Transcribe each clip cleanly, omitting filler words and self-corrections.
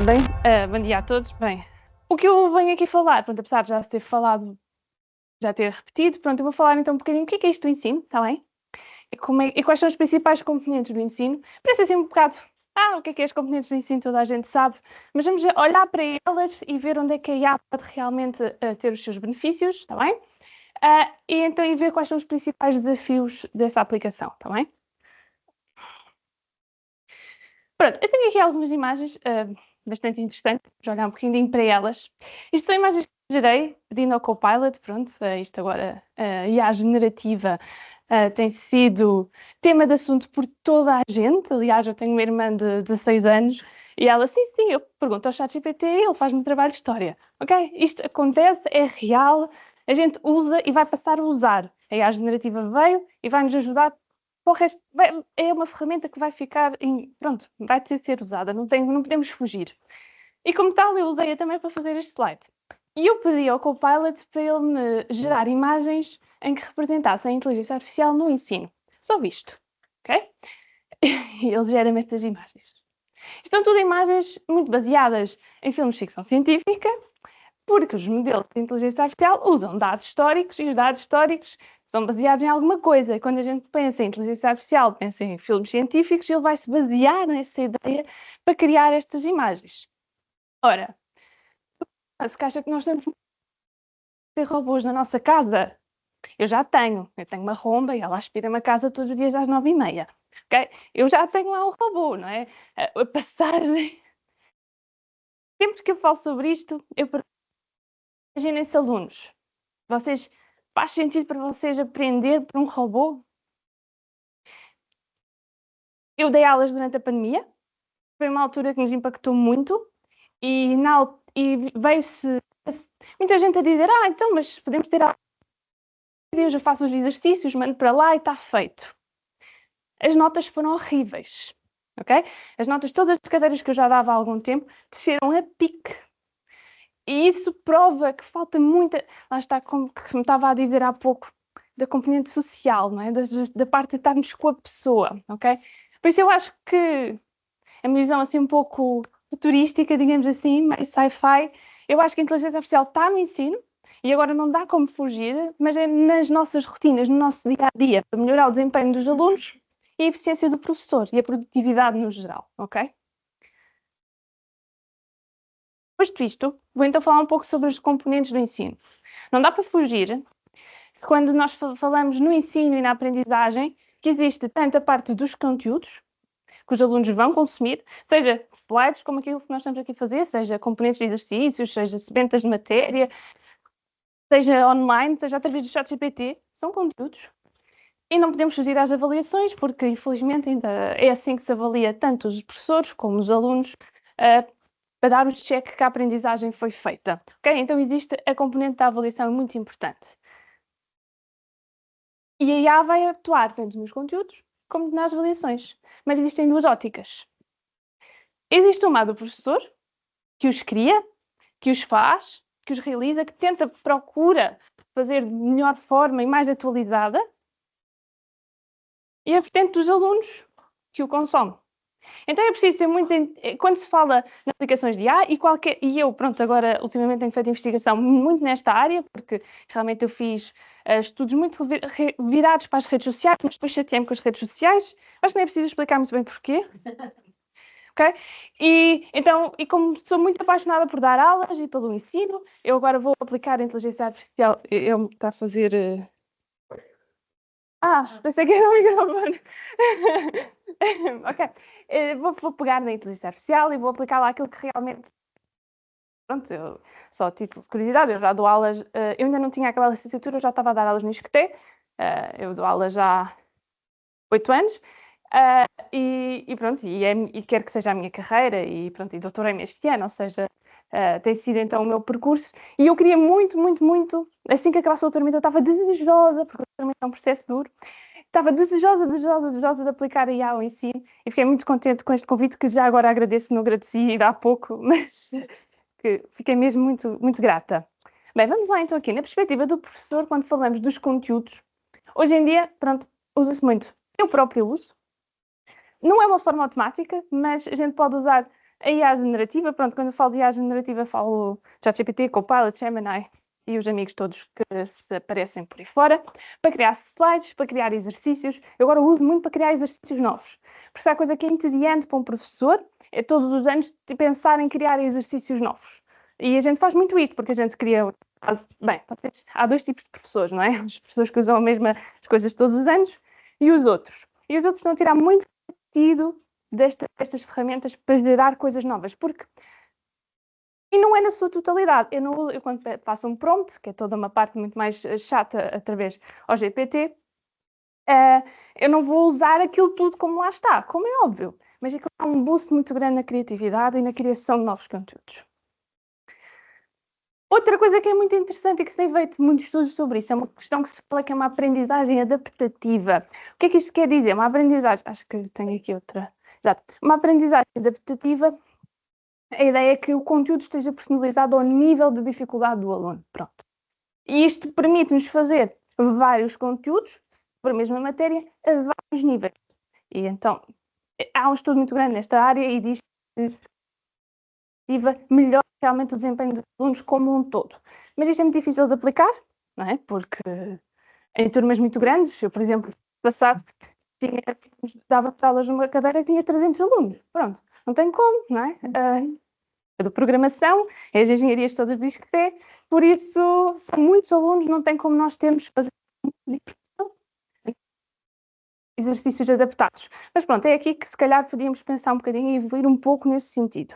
Bem, bom dia a todos. Bem, o que eu venho aqui falar, pronto, apesar de já ter falado, já ter repetido, pronto, eu vou falar então um bocadinho o que é isto do ensino, está bem? E quais são os principais componentes do ensino. Parece assim um bocado, o que é as componentes do ensino, toda a gente sabe, mas vamos olhar para elas e ver onde é que a IA pode realmente ter os seus benefícios, está bem? E então e ver quais são os principais desafios dessa aplicação, está bem? Pronto, eu tenho aqui algumas imagens bastante interessantes, vou olhar um bocadinho para elas. Isto são imagens que eu gerei pedindo ao Copilot, pronto, isto agora, a IA generativa tem sido tema de assunto por toda a gente. Aliás, eu tenho uma irmã de 16 anos e ela, sim, eu pergunto ao ChatGPT e ele faz-me trabalho de história. Ok? Isto acontece, é real, a gente usa e vai passar a usar. A IA generativa veio e vai nos ajudar para o resto. É uma ferramenta que vai ficar, pronto, vai ter de ser usada, não podemos fugir. E como tal, eu usei-a também para fazer este slide. E eu pedi ao Copilot para ele me gerar imagens em que representassem a inteligência artificial no ensino. Só isto, ok? E ele gera-me estas imagens. Estão tudo imagens muito baseadas em filmes de ficção científica, porque os modelos de inteligência artificial usam dados históricos e os dados históricos são baseados em alguma coisa. Quando a gente pensa em inteligência artificial, pensa em filmes científicos, ele vai se basear nessa ideia para criar estas imagens. Ora, se acha que nós temos ter robôs na nossa casa? Eu tenho uma romba e ela aspira-me a casa todos os dias às 9h30. Okay? Eu já tenho lá um robô, não é? A passagem. Sempre que eu falo sobre isto, eu imaginem-se alunos. Faz sentido para vocês aprender por um robô? Eu dei aulas durante a pandemia, foi uma altura que nos impactou muito e veio-se muita gente a dizer, então, mas podemos ter aulas, eu já faço os exercícios, mando para lá e está feito. As notas foram horríveis, ok? As notas, todas as cadeiras que eu já dava há algum tempo, desceram a pique. E isso prova que falta muita, lá está, como que me estava a dizer há pouco, da componente social, não é? Da parte de estarmos com a pessoa, ok? Por isso eu acho que a minha visão assim um pouco futurística, digamos assim, mais sci-fi, eu acho que a inteligência artificial está no ensino e agora não dá como fugir, mas é nas nossas rotinas, no nosso dia-a-dia, para melhorar o desempenho dos alunos e a eficiência do professor e a produtividade no geral, ok? Posto isto, vou então falar um pouco sobre os componentes do ensino. Não dá para fugir que quando nós falamos no ensino e na aprendizagem, que existe tanto a parte dos conteúdos, que os alunos vão consumir, seja slides como aquilo que nós estamos aqui a fazer, seja componentes de exercícios, seja sementas de matéria, seja online, seja através do ChatGPT, são conteúdos. E não podemos fugir às avaliações, porque infelizmente ainda é assim que se avalia tanto os professores como os alunos, para dar o check que a aprendizagem foi feita. Okay? Então existe a componente da avaliação muito importante. E a IA vai atuar tanto nos conteúdos como nas avaliações. Mas existem duas óticas. Existe uma do professor, que os cria, que os faz, que os realiza, que tenta, procura fazer de melhor forma e mais atualizada. E a vertente dos alunos, que o consome. Então é preciso ter muito. Quando se fala em aplicações de IA e eu, pronto, agora ultimamente tenho feito investigação muito nesta área, porque realmente eu fiz estudos muito virados para as redes sociais, mas depois chateei-me com as redes sociais. Acho que nem é preciso explicar muito bem porquê. Ok? E como sou muito apaixonada por dar aulas e pelo ensino, eu agora vou aplicar a inteligência artificial. Ele está a fazer. Pensei que era o microfone. Ok. Vou pegar na inteligência artificial e vou aplicar lá aquilo que realmente. Pronto, só a título de curiosidade, eu já dou aulas. Eu ainda não tinha acabado a licenciatura, eu já estava a dar aulas no ISCTE. Eu dou aulas já há 8 anos. E pronto, e quero que seja a minha carreira, e pronto, e doutorei-me este ano, ou seja, tem sido então o meu percurso, e eu queria muito, muito, muito, assim que acabasse o doutoramento, eu estava desejosa, porque o doutoramento é um processo duro, estava desejosa de aplicar a IA ao ensino, e fiquei muito contente com este convite, que já agora agradeço, não agradeci há pouco, mas que fiquei mesmo muito, muito grata. Bem, vamos lá então aqui, na perspectiva do professor, quando falamos dos conteúdos, hoje em dia, pronto, usa-se muito, eu próprio uso. Não é uma forma automática, mas a gente pode usar A IA generativa, pronto, quando eu falo de IA generativa, falo ChatGPT, Copilot, Gemini e os amigos todos que se aparecem por aí fora, para criar slides, para criar exercícios. Eu agora uso muito para criar exercícios novos. Porque se há coisa que é entediante para um professor, é todos os anos pensar em criar exercícios novos. E a gente faz muito isso, porque a gente cria... Bem, há dois tipos de professores, não é? Os professores que usam as coisas todos os anos e os outros. E os outros estão a tirar muito partido destas ferramentas para gerar coisas novas, porque e não é na sua totalidade. Eu quando faço um prompt, que é toda uma parte muito mais chata através ao GPT, eu não vou usar aquilo tudo como lá está, como é óbvio, mas aquilo é um boost muito grande na criatividade e na criação de novos conteúdos. Outra coisa que é muito interessante e que se tem feito muitos estudos sobre isso é uma questão que se fala que é uma aprendizagem adaptativa. O que é que isto quer dizer? Uma aprendizagem, acho que tenho aqui outra, exato, uma aprendizagem adaptativa, a ideia é que o conteúdo esteja personalizado ao nível de dificuldade do aluno, pronto. E isto permite-nos fazer vários conteúdos para a mesma matéria a vários níveis. E então, há um estudo muito grande nesta área e diz que melhora realmente o desempenho dos alunos como um todo. Mas isto é muito difícil de aplicar, não é? Porque em turmas muito grandes, eu, por exemplo, passado, dava para aulas numa cadeira que tinha 300 alunos. Pronto, não tem como, não é? De programação, as engenharias todas de ISCTE, por isso são muitos alunos, não tem como nós termos fazer exercícios adaptados. Mas pronto, é aqui que se calhar podíamos pensar um bocadinho e evoluir um pouco nesse sentido.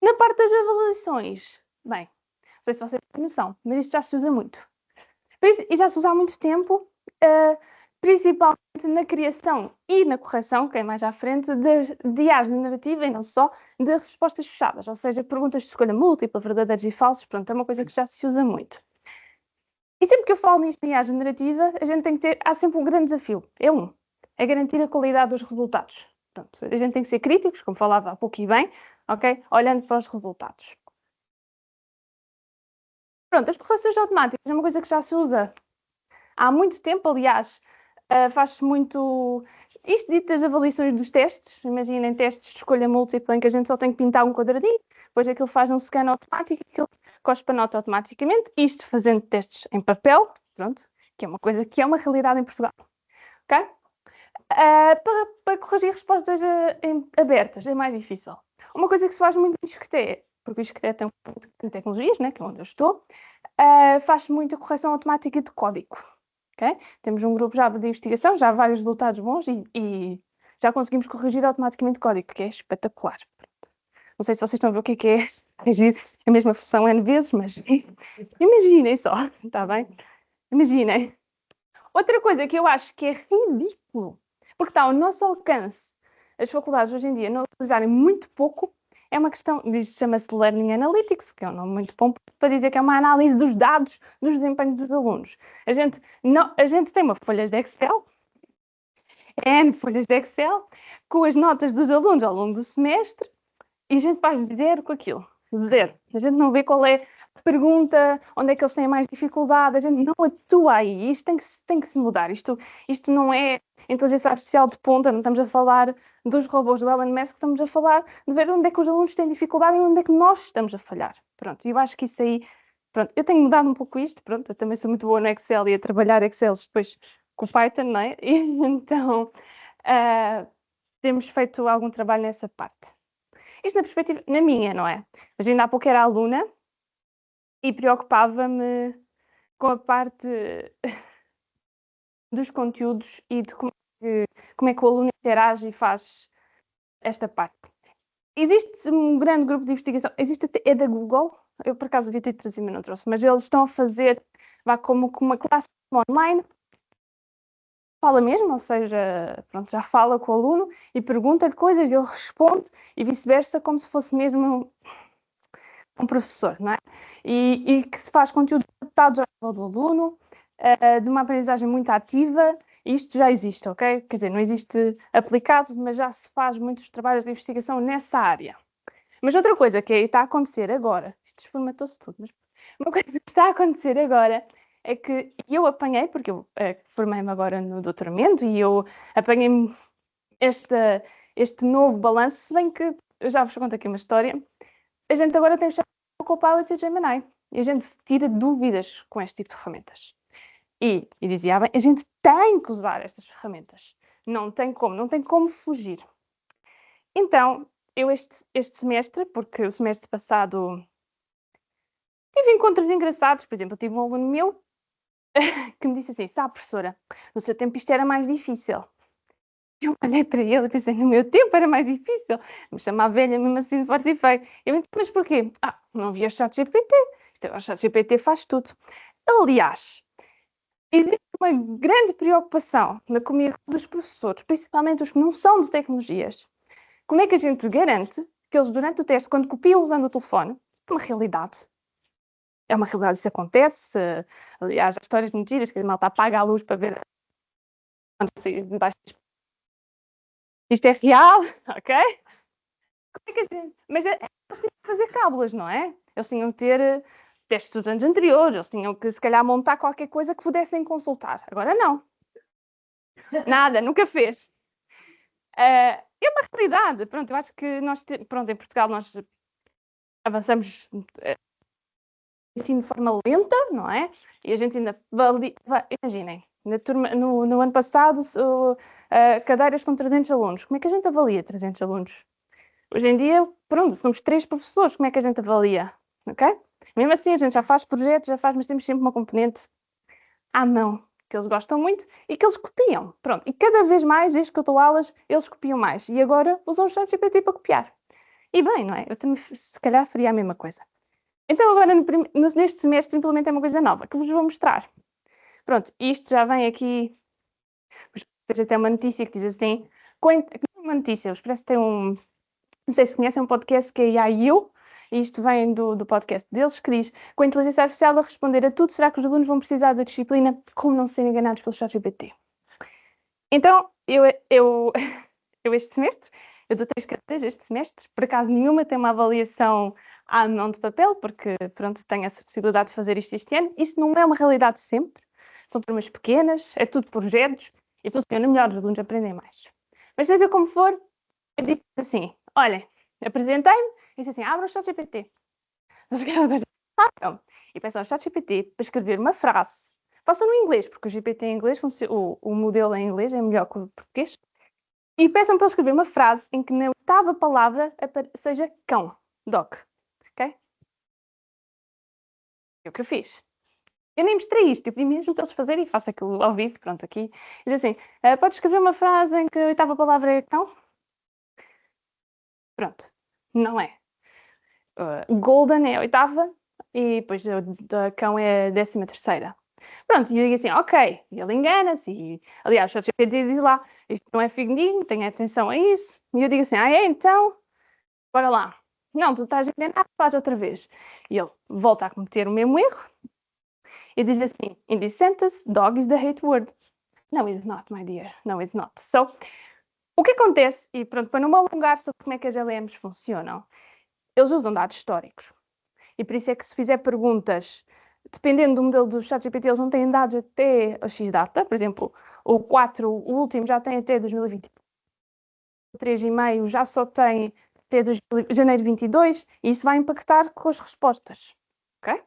Na parte das avaliações, bem, não sei se vocês têm noção, mas isto já se usa muito. E já se usa há muito tempo, principalmente na criação e na correção, que é mais à frente, de IA generativa e não só, de respostas fechadas, ou seja, perguntas de escolha múltipla, verdadeiros e falsos, pronto, é uma coisa que já se usa muito. E sempre que eu falo nisto em IA generativa, a gente tem que ter, há sempre um grande desafio, é garantir a qualidade dos resultados. Pronto, a gente tem que ser críticos, como falava há pouco e bem, ok? Olhando para os resultados. Pronto, as correções automáticas é uma coisa que já se usa há muito tempo, aliás, faz-se muito... Isto dito das avaliações dos testes, imaginem testes de escolha múltipla em que a gente só tem que pintar um quadradinho, depois aquilo faz um scan automático, aquilo cospe a nota automaticamente, isto fazendo testes em papel, pronto, que é uma coisa que é uma realidade em Portugal, ok? Para corrigir respostas abertas é mais difícil. Uma coisa que se faz muito no ISCTE, porque o ISCTE tem um ponto de tecnologias, né, que é onde eu estou, faz muita correção automática de código. Okay? Temos um grupo já de investigação, já há vários resultados bons e já conseguimos corrigir automaticamente código, que é espetacular. Não sei se vocês estão a ver o que é corrigir a mesma função N vezes, mas imaginem só, está bem? Imaginem. Outra coisa que eu acho que é ridículo, porque está ao nosso alcance, as faculdades hoje em dia não utilizarem muito pouco, é uma questão, chama-se Learning Analytics, que é um nome muito bom para dizer que é uma análise dos dados dos desempenhos dos alunos. A gente tem uma folha de Excel, N folhas de Excel, com as notas dos alunos ao longo do semestre, e a gente faz zero com aquilo. Zero. A gente não vê qual é a pergunta, onde é que eles têm mais dificuldade, a gente não atua aí. Isto tem que se mudar. Isto não é inteligência artificial de ponta, não estamos a falar dos robôs do Elon Musk, estamos a falar de ver onde é que os alunos têm dificuldade e onde é que nós estamos a falhar. Pronto, eu acho que isso aí... Pronto, eu tenho mudado um pouco isto, pronto, eu também sou muito boa no Excel e a trabalhar Excel depois com o Python, não é? E, então, temos feito algum trabalho nessa parte. Isto na perspectiva, na minha, não é? Mas ainda há pouco era aluna e preocupava-me com a parte dos conteúdos e de como é que o aluno interage e faz esta parte. Existe um grande grupo de investigação, é da Google, eu por acaso devia ter trazido, mas não trouxe, mas eles estão a fazer, como uma classe online, fala mesmo, ou seja, pronto, já fala com o aluno e pergunta-lhe coisas e ele responde e vice-versa, como se fosse mesmo um professor, não é? E que se faz conteúdo adaptado ao nível do aluno, de uma aprendizagem muito ativa, e isto já existe, ok? Quer dizer, não existe aplicado, mas já se faz muitos trabalhos de investigação nessa área. Mas outra coisa que está a acontecer agora, isto desformatou-se tudo, mas uma coisa que está a acontecer agora é que eu apanhei, porque eu formei-me agora no doutoramento e eu apanhei este novo balanço, se bem que eu já vos conto aqui uma história. A gente agora tem o Copilot e o Gemini. E a gente tira dúvidas com este tipo de ferramentas. E dizia bem, a gente tem que usar estas ferramentas. Não tem como fugir. Então, eu este semestre, porque o semestre passado tive encontros engraçados. Por exemplo, eu tive um aluno meu que me disse assim: sabe, professora, no seu tempo isto era mais difícil. Eu olhei para ele e pensei: no meu tempo era mais difícil. Me chamava velha mesmo assim de forte e feio. Eu disse: mas porquê? Não havia o ChatGPT. O ChatGPT faz tudo. Aliás, existe uma grande preocupação na comunidade dos professores, principalmente os que não são de tecnologias. Como é que a gente garante que eles, durante o teste, quando copiam usando o telefone, é uma realidade? É uma realidade, isso acontece. Aliás, há histórias muito giras que a malta apaga a luz para ver isto é real, ok? Como é que a gente... Mas eles tinham que fazer cábulas, não é? Eles tinham que ter testes dos anos anteriores, eles tinham que, se calhar, montar qualquer coisa que pudessem consultar. Agora não. Nada, nunca fez. É uma realidade. Pronto, eu acho que nós, pronto, em Portugal nós avançamos assim de forma lenta, não é? E a gente ainda imaginem, no ano passado, cadeiras com 300 alunos. Como é que a gente avalia 300 alunos? Hoje em dia, pronto, somos 3 professores, como é que a gente avalia? Ok? Mesmo assim, a gente já faz projetos, mas temos sempre uma componente à mão, que eles gostam muito e que eles copiam. Pronto, e cada vez mais, desde que eu dou aulas, eles copiam mais. E agora usam o ChatGPT para copiar. E bem, não é? Eu também, se calhar, faria a mesma coisa. Então, agora, neste semestre, implementei uma coisa nova, que vos vou mostrar. Pronto, isto já vem aqui... Veja até uma notícia que diz assim... Uma notícia, o Expresso tem um... Não sei se conhecem um podcast que é AI.U, e isto vem do podcast deles, que diz: com a inteligência artificial a responder a tudo, será que os alunos vão precisar da disciplina como não serem enganados pelo ChatGPT? Então, eu este semestre, eu dou 3 cadeiras este semestre, por acaso nenhuma tem uma avaliação à mão de papel, porque, pronto, tenho essa possibilidade de fazer isto este ano. Isso não é uma realidade sempre, são turmas pequenas, é tudo projetos, e funciona melhor, os alunos aprendem mais. Mas seja como for, eu disse assim: olhem, apresentei-me e disse assim: abra o ChatGPT. Os jogadores abram e peçam ao ChatGPT para escrever uma frase. Façam no inglês, porque o GPT em inglês, o modelo em inglês é melhor que o português. E peçam para ele escrever uma frase em que na 8ª palavra seja cão, dog. Ok? É o que eu fiz. Eu nem mostrei isto, eu pedi mesmo para eles fazerem e faço aquilo ao vivo, pronto, aqui. E diz assim: pode escrever uma frase em que a 8ª palavra é cão? Pronto, não é. Golden é a 8ª e depois a cão é a 13ª. Pronto, e eu digo assim: ok, e ele engana-se, e aliás, o ChatGPT diz lá: isto não é fidedigno, tenha atenção a isso. E eu digo assim: então, bora lá. Não, tu estás enganado, faz outra vez. E ele volta a cometer o mesmo erro e diz assim: in this sentence, dog is the hate word. No, it's not, my dear. No, it's not. So, o que acontece, e pronto, para não me alongar sobre como é que as LLMs funcionam, eles usam dados históricos. E por isso é que, se fizer perguntas, dependendo do modelo do ChatGPT, eles não têm dados até a X-data. Por exemplo, o 4, o último, já tem até 2020. O 3,5 já só tem até janeiro de 22, e isso vai impactar com as respostas. Ok?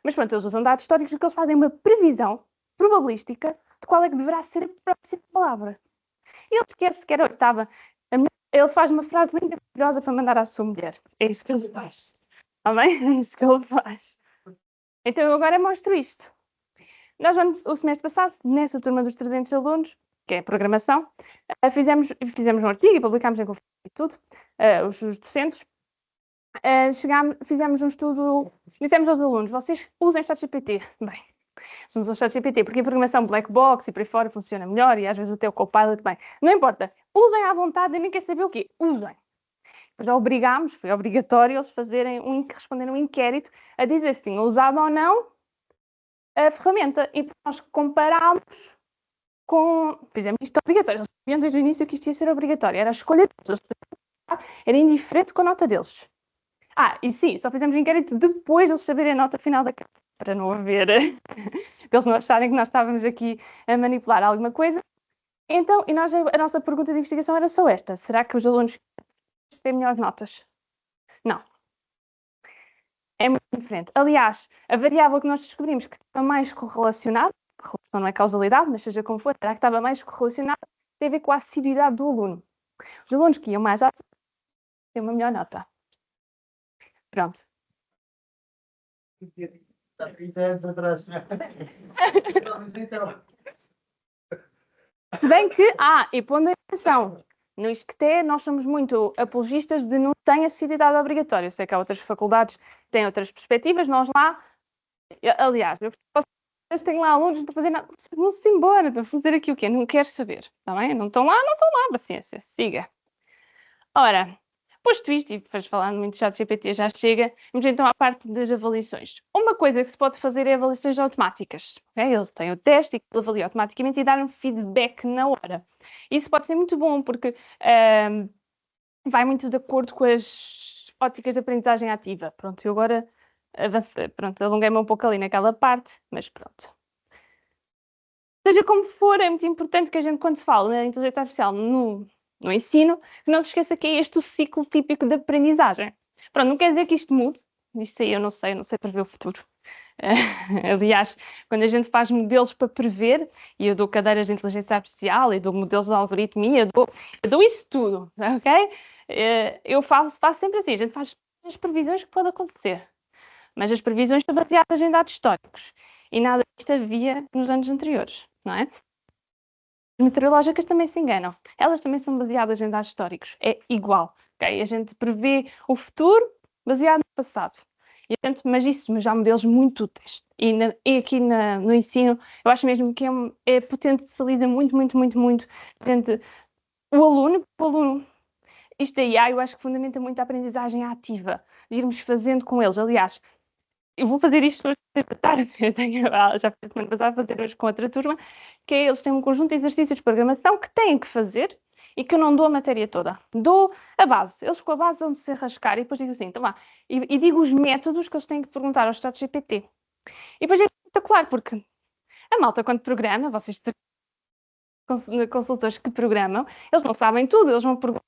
Mas pronto, eles usam dados históricos, porque eles fazem uma previsão probabilística de qual é que deverá ser a próxima palavra. E ele esquece que era a 8ª. Ele faz uma frase linda e maravilhosa para mandar à sua mulher. É isso que ele faz. Está bem? É isso que ele faz. Então eu agora mostro isto. Nós vamos, o semestre passado, nessa turma dos 300 alunos, que é a programação, fizemos um artigo e publicámos em conferência e tudo, os docentes. Fizemos um estudo, dissemos aos alunos: vocês usem o ChatGPT. Bem, se usam o ChatGPT, porque a programação black box e por aí fora funciona melhor, e às vezes o teu Copilot, bem, não importa, usem à vontade, e nem quer saber o quê, usem. Já obrigámos, foi obrigatório eles responderem um inquérito a dizer se tinham usado ou não a ferramenta. E nós comparámos fizemos isto obrigatório. Eles sabiam desde o início que isto ia ser obrigatório, era a escolha deles, era indiferente com a nota deles. E sim, só fizemos o inquérito depois de eles saberem a nota final da carta, para não haver, para eles não acharem que nós estávamos aqui a manipular alguma coisa. Então, a nossa pergunta de investigação era só esta: será que os alunos têm melhores notas? Não. É muito diferente. Aliás, a variável que nós descobrimos que estava mais correlacionada, correlação não é causalidade, mas seja como for, era a que estava mais correlacionada, tem a ver com a assiduidade do aluno. Os alunos que iam mais à têm uma melhor nota. Pronto. Há 30 anos atrás. Se bem que, e pondo atenção, no ISCTE nós somos muito apologistas de não ter assiduidade obrigatória. Eu sei que há outras faculdades que têm outras perspectivas, nós lá, aliás, vocês têm lá alunos para fazer nada, vão-se embora, para fazer aqui o quê? Não quero saber, está bem? Não estão lá, paciência, siga. Ora, posto isto, e depois falando muito de ChatGPT já chega, vamos então à parte das avaliações. Uma coisa que se pode fazer é avaliações automáticas. Okay? Eles têm o teste e ele avalia automaticamente e dá um feedback na hora. Isso pode ser muito bom porque vai muito de acordo com as óticas de aprendizagem ativa. Pronto, eu agora alonguei-me um pouco ali naquela parte, mas pronto. Seja como for, é muito importante que a gente, quando se fala na inteligência artificial no ensino, que não se esqueça que é este o ciclo típico de aprendizagem. Pronto, não quer dizer que isto mude, isso aí eu não sei prever o futuro. Aliás, quando a gente faz modelos para prever, e eu dou cadeiras de inteligência artificial, e dou modelos de algoritmia, eu dou isso tudo, ok? Eu faço sempre assim, a gente faz as previsões que podem acontecer, mas as previsões estão baseadas em dados históricos, e nada disto havia nos anos anteriores, não é? As meteorológicas também se enganam. Elas também são baseadas em dados históricos. É igual. Okay? A gente prevê o futuro baseado no passado. Mas já há modelos muito úteis. E aqui no ensino, eu acho mesmo que é potencializa muito, muito, muito, muito. Portanto, o aluno, isto da IA, eu acho que fundamenta muito a aprendizagem ativa. De irmos fazendo com eles. Aliás, eu vou fazer isto hoje de tarde, já fiz semana passada fazer hoje com outra turma, que é, eles têm um conjunto de exercícios de programação que têm que fazer e que eu não dou a matéria toda. Dou a base. Eles com a base vão se arrascar e depois digo assim, então vá. E digo os métodos que eles têm que perguntar ao ChatGPT. E depois é espetacular, porque a malta quando programa, vocês consultores que programam, eles não sabem tudo, eles vão perguntar.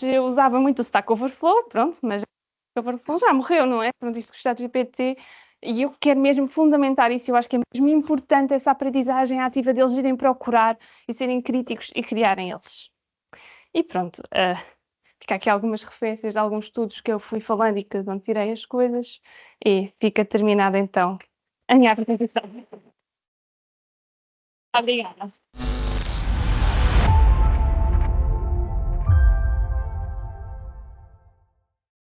Eu usava muito o Stack Overflow, pronto, mas o Overflow já morreu, não é? Pronto, isto com o ChatGPT, e eu quero mesmo fundamentar isso, eu acho que é mesmo importante essa aprendizagem ativa deles irem procurar e serem críticos e criarem eles. E pronto, fica aqui algumas referências de alguns estudos que eu fui falando e que não tirei as coisas, e fica terminada então a minha apresentação. Obrigada.